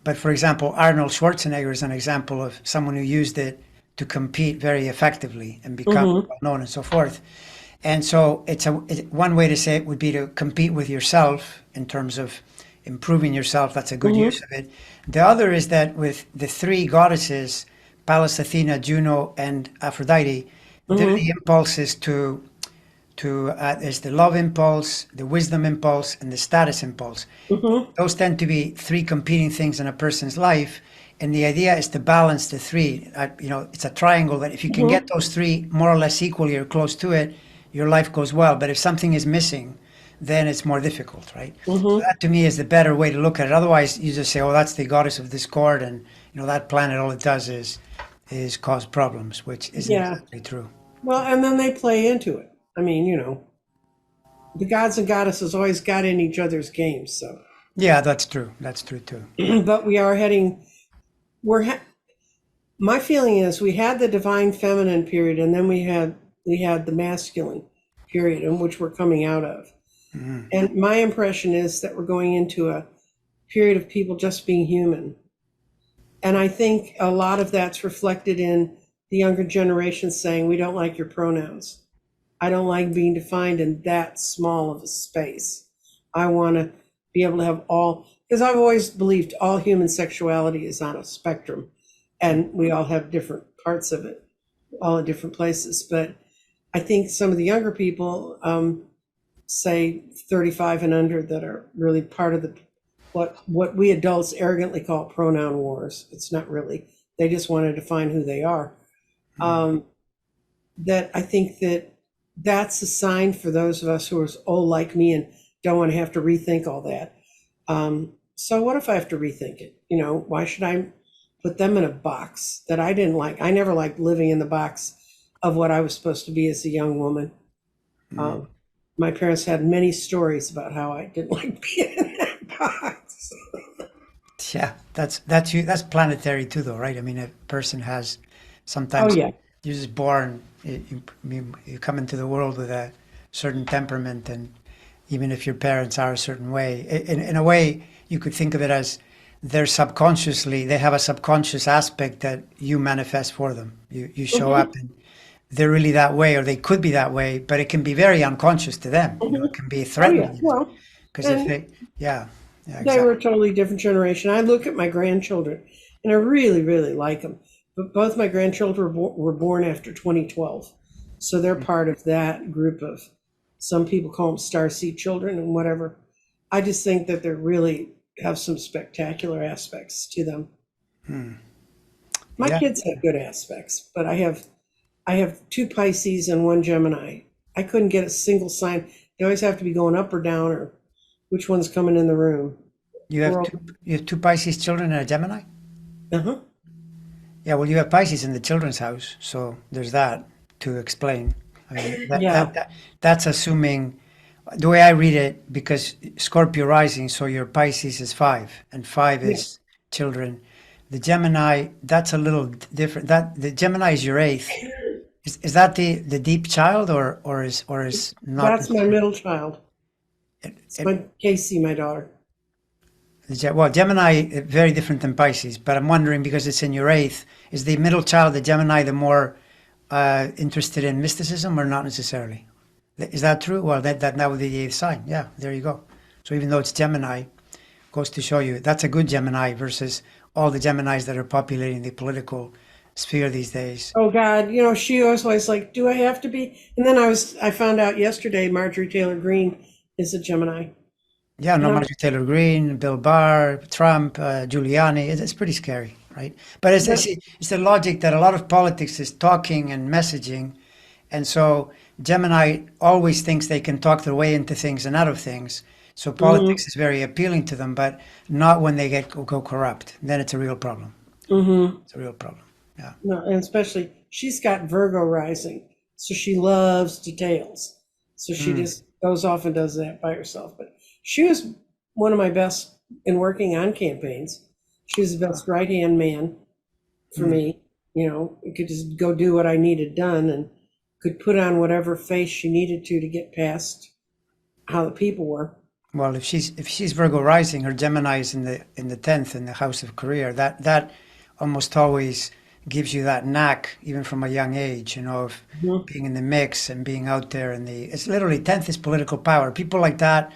But for example, Arnold Schwarzenegger is an example of someone who used it to compete very effectively and become Mm-hmm. well known and so forth. And so one way to say it would be to compete with yourself in terms of improving yourself. That's a good use Mm-hmm. of it. The other is that with the three goddesses, Pallas Athena, Juno, and Aphrodite, they're the Mm-hmm. impulses to there's the love impulse, the wisdom impulse, and the status impulse. Mm-hmm. Those tend to be three competing things in a person's life, and the idea is to balance the three. You know, it's a triangle that if you can get Mm-hmm. those three more or less equally or close to it, your life goes well. But if something is missing, then it's more difficult, right? So Mm-hmm. that to me is the better way to look at it. Otherwise, you just say, "Oh, that's the goddess of discord," and you know that planet all it does is cause problems, which isn't Yeah. exactly true. Well, and then they play into it. I mean, the gods and goddesses always got in each other's games. So Yeah, that's true. That's true too. But we are heading, my feeling is we had the divine feminine period, and then we had the masculine period in which we're coming out of. Mhm. And my impression is that we're going into a period of people just being human. And I think a lot of that's reflected in the younger generation saying, we don't like your pronouns. I don't like being defined in that small of a space. I want to be able to have all, because I've always believed all human sexuality is on a spectrum and we all have different parts of it, all in different places. But I think some of the younger people, say 35 and under, that are really part of the what we adults arrogantly call pronoun wars. It's not really. They just want to define who they are. Mhm. Um, that I think that's a sign for those of us who are old like me and don't want to have to rethink all that. So what if I have to rethink it? Why should I put them in a box that I didn't like? I never liked living in the box of what I was supposed to be as a young woman. Mhm. Um, my parents had many stories about how I didn't like being in that box. Yeah, that's you. That's planetary too, though, right? I mean, a person has Oh sometimes yeah. you're just born. You come into the world with a certain temperament, and even if your parents are a certain way, in a way, you could think of it as they have a subconscious aspect that you manifest for them. You show Hmm. up and they're really that way, or they could be that way, but it can be very unconscious to them. Hmm. It can be Oh yeah. threatening Well, because if and they, yeah, yeah, they were exactly. a totally different generation. I look at my grandchildren, and I really, really like them. But both my grandchildren were born after 2012, so they're part of that group of, some people call them starseed children and whatever. I just think that they really have some spectacular aspects to them. Hmm. My Yeah. kids have good aspects, but I have two Pisces and one Gemini. I couldn't get a single sign. They always have to be going up or down, or which one's coming in the room. You have We're two all, you have two Pisces children and a Gemini? uh-huh. Yeah, well you have Pisces in the children's house, so there's that to explain. I mean Yeah, that's assuming the way I read it, because Scorpio rising, so your Pisces is five and five yeah. is children. The Gemini, that's a little different. That the Gemini is your eighth. Is that the deep child or is not That's my necessarily? middle child. It, It's it, my Casey, my daughter. Well, Gemini, very different than Pisces, but I'm wondering because it's in your eighth, is the middle child, the Gemini, the more interested in mysticism or not necessarily? Is that true? Well, that would be the eighth sign. Yeah, there you go. So even though it's Gemini, goes to show you that's a good Gemini versus all the Geminis that are populating the political sphere these days. Oh God, she always like, do I have to be? And then I found out yesterday Marjorie Taylor Greene is a Gemini. Yeah, And no, I, Marjorie Taylor Greene, Bill Barr, Trump, Giuliani. It's pretty scary, right? But that, it's the logic that a lot of politics is talking and messaging. And so Gemini always thinks they can talk their way into things and out of things. So mm-hmm, politics is very appealing to them, but not when they go corrupt. Then it's a real problem. mm-hmm. It's a real problem. Yeah. No, and especially she's got Virgo rising, so she loves details. So she Mm, just goes off and does that by herself. But she was one of my best in working on campaigns. She was the best right hand man for mm. me. Could just go do what I needed done and could put on whatever face she needed to get past how the people were. Well, if she's Virgo rising, her Gemini is in the tenth in the house of career. That almost always gives you that knack, even from a young age, of Mhm. being in the mix and being out there. It's literally tenth is political power. People like that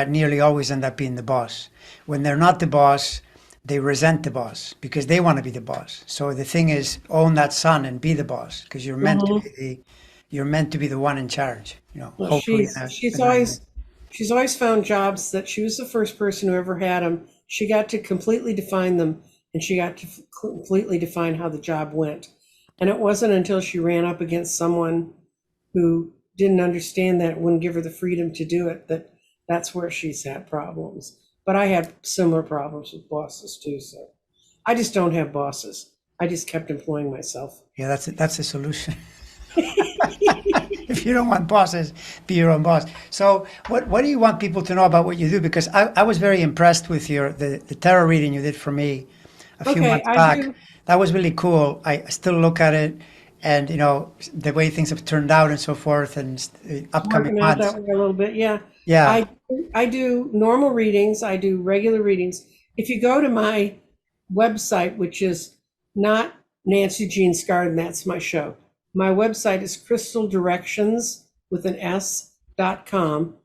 nearly always end up being the boss. When they're not the boss, they resent the boss because they want to be the boss. So the thing is, own that sun and be the boss because Mhm. you're meant to be the one in charge. Well, Hopefully she's in she's a nice way. always she's always found jobs that she was the first person who ever had them. She got to completely define them, and she got to completely define how the job went. And it wasn't until she ran up against someone who didn't understand that, wouldn't give her the freedom to do it, that's where she's had problems. But I had similar problems with bosses too. So I just don't have bosses. I just kept employing myself. Yeah, that's the solution. If you don't want bosses, be your own boss. So what do you want people to know about what you do? Because I was very impressed with the tarot reading you did for me a few Okay, months I back. do. That was really cool. I still look at it and, the way things have turned out and so forth and upcoming Working out that months. way a little bit. Yeah. Yeah. I do normal readings. I do regular readings. If you go to my website, which is not Nancy Jean's Garden, that's my show. My website is crystaldirections with an S.com.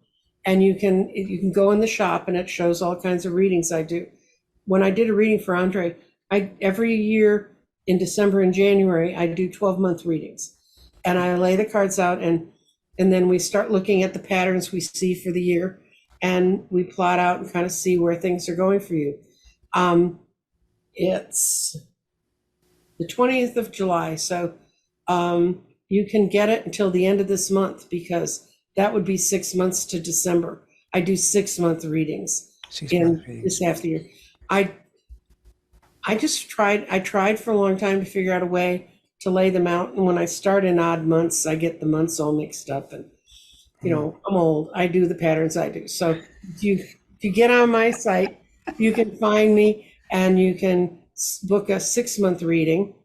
And you can go in the shop and it shows all kinds of readings I do. When I did a reading for Andre, I every year in December and January, I do 12-month readings. And I lay the cards out and then we start looking at the patterns we see for the year and we plot out and kind of see where things are going for you. It's the 20th of July, so you can get it until the end of this month because that would be 6 months to December. I do 6-month readings 6 month in readings. this half the year. I tried for a long time to figure out a way to lay them out. And when I start in odd months, I get the months all mixed up. And, I'm old. I do the patterns I do. So if you get on my site, you can find me and you can book a 6-month reading.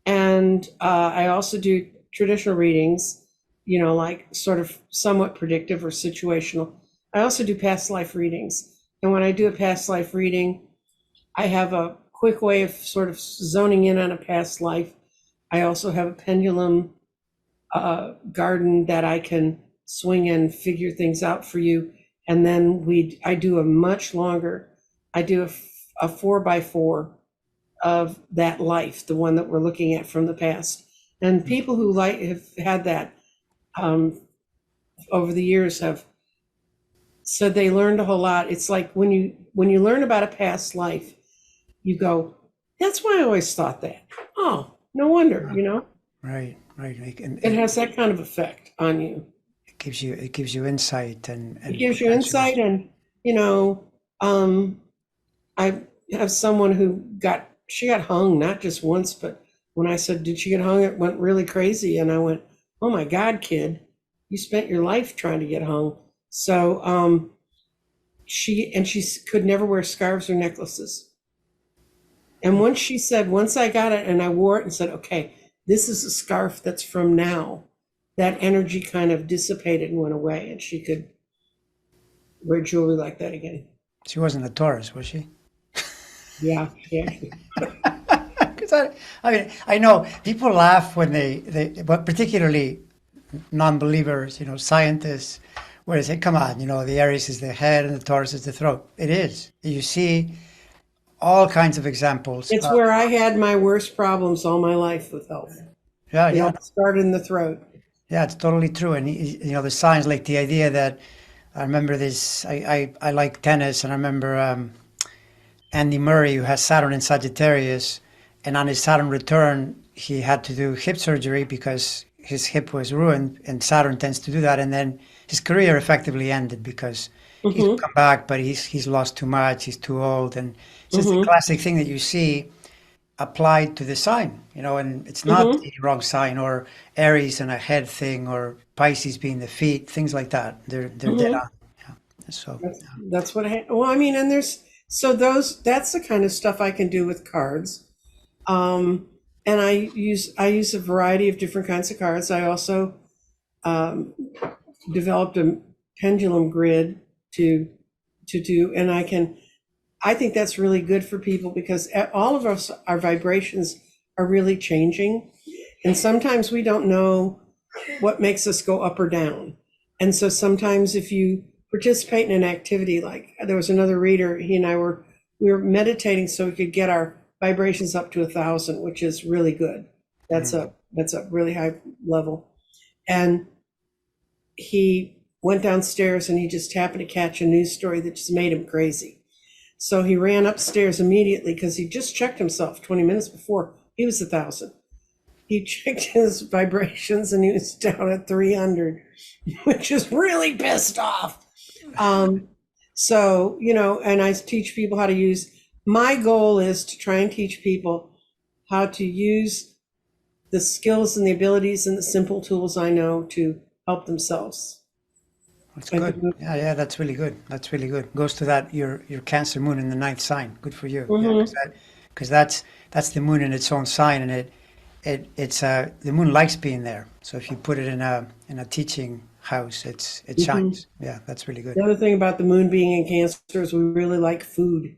And I also do traditional readings, like sort of somewhat predictive or situational. I also do past life readings. And when I do a past life reading, I have a quick way of sort of zoning in on a past life. I also have a pendulum garden that I can swing and figure things out for you. And then I do a much longer, I do a 4x4 of that life, the one that we're looking at from the past. And people who have had that over the years have said they learned a whole lot. It's like when you learn about a past life, you go, that's why I always thought that. Oh, no wonder, Right, right. it has that kind of effect on you. It gives you insight It and gives you potential. insight. And, um, I have someone she got hung, not just once, but when I said, did she get hung? It went really crazy. And I went, oh my God, kid, you spent your life trying to get hung. So, she could never wear scarves or necklaces. And once I got it and I wore it and said, okay, this is a scarf that's from now, that energy kind of dissipated and went away and she could wear jewelry like that again. She wasn't a Taurus, was she? Yeah, yeah. 'Cause I mean, I know people laugh when but particularly non-believers, scientists, where they say, come on, the Aries is the head and the Taurus is the throat. It is. You see all kinds of examples. It's where I had my worst problems all my life with health. Yeah, It yeah, all started in the throat. yeah, it's totally true. And, the signs, like the idea that I remember this, I like tennis, and I remember Andy Murray, who has Saturn in Sagittarius, and on his Saturn return, he had to do hip surgery because his hip was ruined, and Saturn tends to do that. And then his career effectively ended because he could Mm-hmm. come back, but he's lost too much, he's too old. And it's just a Mm-hmm. classic thing that you see applied to the sign, and it's not Mm-hmm. the wrong sign or Aries and a head thing or Pisces being the feet, things like that. They're dead Mm-hmm. on. Yeah. So That's what well, I mean, and that's the kind of stuff I can do with cards. And I use a variety of different kinds of cards. I also um, developed a pendulum grid to do, and I think that's really good for people because all of us, our vibrations are really changing. And sometimes we don't know what makes us go up or down. And so sometimes if you participate in an activity, like there was another reader, he and we were meditating so we could get our vibrations up to 1,000, which is really good. That's a really high level. And he went downstairs and he just happened to catch a news story that just made him crazy. So he ran upstairs immediately because he just checked himself 20 minutes before. He was 1,000. He checked his vibrations and he was down at 300, which is really pissed off. So, and I teach people how to my goal is to try and teach people how to use the skills and the abilities and the simple tools I know to help themselves. That's I good. think. Yeah, yeah, that's really good. That's really good. Goes to that your Cancer moon in the ninth sign. Good for you. Yeah, Hmm. because that's the moon in its own sign, and it's the moon likes being there. So if you put it in a teaching house, it Hmm. shines. Yeah, that's really good. The other thing about the moon being in Cancer is we really like food.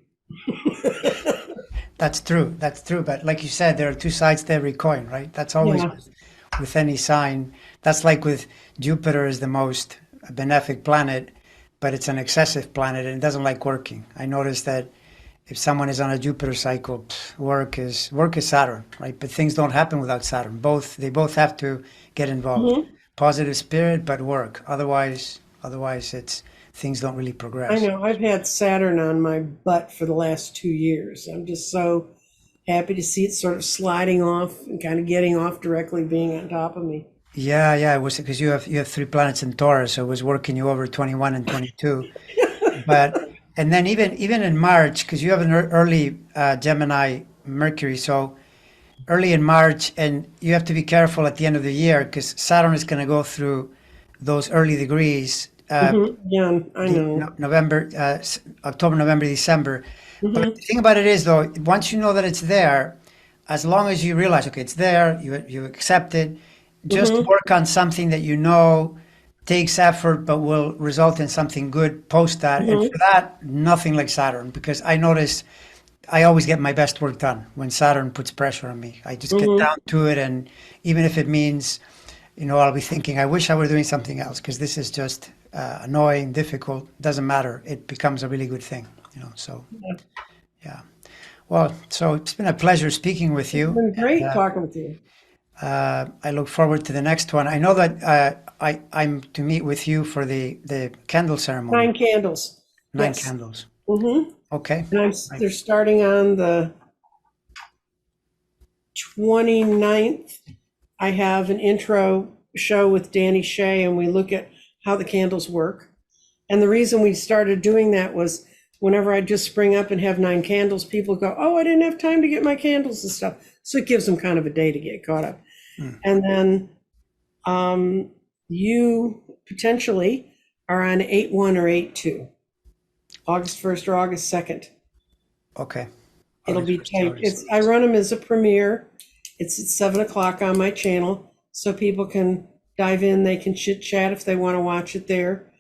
That's true. That's true. But like you said, there are two sides to every coin, right? That's always Yeah, with any sign. That's like with Jupiter is the most benefic planet, but it's an excessive planet and it doesn't like working. I noticed that if someone is on a Jupiter cycle, work is Saturn, right? But things don't happen without Saturn. They both have to get involved. hmm, Positive spirit, but work. Otherwise, it's things don't really I progress. know. I've had Saturn on my butt for the last 2 years. I'm just so happy to see it sort of sliding off and kind of getting off directly, being on top of me. Yeah, yeah, it was because you have three planets in Taurus, so it was working you over 21 and 22. But and then even in March, because you have an early Gemini Mercury, so early in March, and you have to be careful at the end of the year because Saturn is going to go through those early degrees, Yeah, I the know. November, October, November, December. But Hmm. the thing about it is, though, once you know that it's there, as long as you realize, okay, it's there, you accept it, just Hmm. work on something that you know takes effort but will result in something good post that. And for Hmm. that, nothing like Saturn, because I notice I always get my best work done when Saturn puts pressure on me. I just get down Hmm. to it, and even if it means, I'll be thinking, I wish I were doing something else because this is just annoying, difficult. Doesn't matter. It becomes a really good thing. So yeah. Well, so it's been a pleasure speaking with It's you, been and great talking with you. I look forward to the next one. I know that I'm to meet with you for the candle ceremony, 9 candles. nine Yes. candles. Hmm. Okay. And Right. they're starting on the 29th. I have an intro show with Danny Shea, and we look at how the candles work. And the reason we started doing that was whenever I just spring up and have 9 candles, people go, "Oh, I didn't have time to get my candles and stuff." So it gives them kind of a day to get caught up. Mm. And then you potentially are on 8/1 or 8/2, August 1st or August 2nd. Okay. It'll August be 1st to tight. August. It's I run them as a premiere. It's at 7 o'clock on my channel, so people can dive in. They can chit chat if they want to watch it there.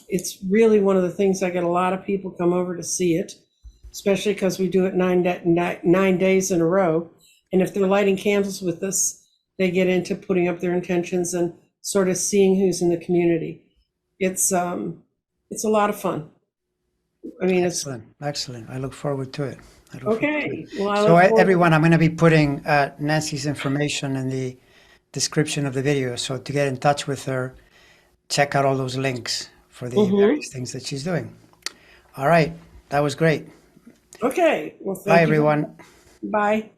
It's really one of the things I get a lot of people come over to see it, especially because we do it 9 days in a row. And if they're lighting candles with us, they get into putting up their intentions and sort of seeing who's in the community. It's a lot of fun. I mean, it's Excellent. Excellent. I look forward to it. I look forward to it. okay. Well, I So, look forward. everyone, I'm going to be putting Nancy's information in the description of the video. So, to get in touch with her, check out all those links for the Hmm. various things that she's doing. All right. That was great. Okay. Well, Bye, thank you very much. everyone. Bye.